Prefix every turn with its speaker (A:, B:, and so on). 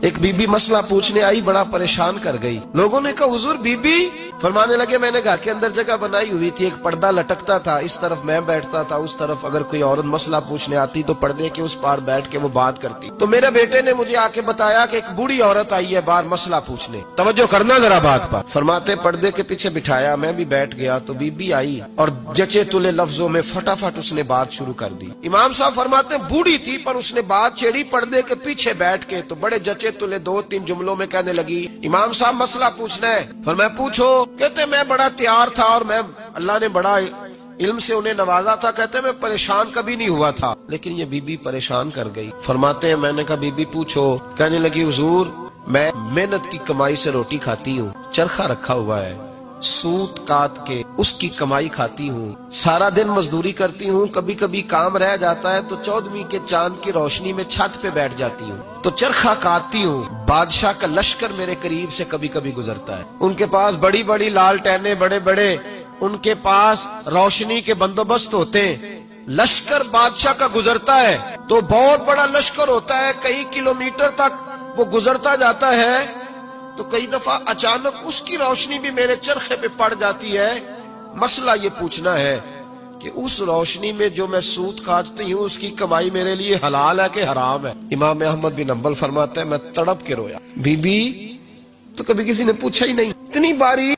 A: ایک be be مسئلہ پوچھنے آئی، بڑا پریشان کر گئی۔ لوگوں نے کہا حضور بی بی، فرمانے لگے میں نے گھر کے اندر جگہ بنائی ہوئی تھی، ایک پردہ لٹکتا تھا، اس طرف میں بیٹھتا تھا، اس طرف اگر کوئی عورت مسئلہ پوچھنے آتی تو پردے کے اس پار بیٹھ کے وہ بات کرتی۔ تو میرے بیٹے نے مجھے آ کے بتایا کہ ایک بوڑھی عورت آئی ہے باہر مسئلہ پوچھنے، توجہ کرنا ذرا بات پر۔ فرماتے پردے کے پیچھے بٹھایا، میں بھی بیٹھ گیا تو بی بی آئی اور جچے تلے لفظوں میں فٹافٹ اس نے بات شروع کر دی۔ امام صاحب فرماتے بوڑھی تھی پر اس نے بات چھیڑی پردے کے پیچھے بیٹھ کے، تو بڑے جچے تلے دو تین جملوں میں کہنے لگی امام صاحب مسئلہ پوچھنا ہے۔ فرمایا پوچھو۔ کہتے میں بڑا تیار تھا اور میں اللہ نے بڑا علم سے انہیں نوازا تھا، کہتے میں پریشان کبھی نہیں ہوا تھا، لیکن یہ بی بی پریشان کر گئی۔ فرماتے ہیں میں نے کہا بی بی پوچھو۔ کہنے لگی حضور میں محنت کی کمائی سے روٹی کھاتی ہوں، چرخہ رکھا ہوا ہے، سوت کاٹ کے اس کی کمائی کھاتی ہوں، سارا دن مزدوری کرتی ہوں، کبھی کبھی کام رہ جاتا ہے تو 14ویں کے چاند کی روشنی میں چھت پہ بیٹھ جاتی ہوں تو چرخہ کاٹتی ہوں۔ بادشاہ کا لشکر میرے قریب سے کبھی کبھی گزرتا ہے، ان کے پاس بڑی بڑی لالٹینیں، بڑے بڑے ان کے پاس روشنی کے بندوبست ہوتے ہیں۔ لشکر بادشاہ کا گزرتا ہے تو بہت بڑا لشکر ہوتا ہے، کئی کلومیٹر تک وہ گزرتا جاتا ہے، تو کئی دفعہ اچانک اس کی روشنی بھی میرے چرخے پہ پڑ جاتی ہے۔ مسئلہ یہ پوچھنا ہے کہ اس روشنی میں جو میں سوت کاٹتی ہوں اس کی کمائی میرے لیے حلال ہے کہ حرام ہے؟ امام احمد بن حنبل فرماتے ہیں میں تڑپ کے رویا۔ بی بی تو کبھی کسی نے پوچھا ہی نہیں، اتنی باری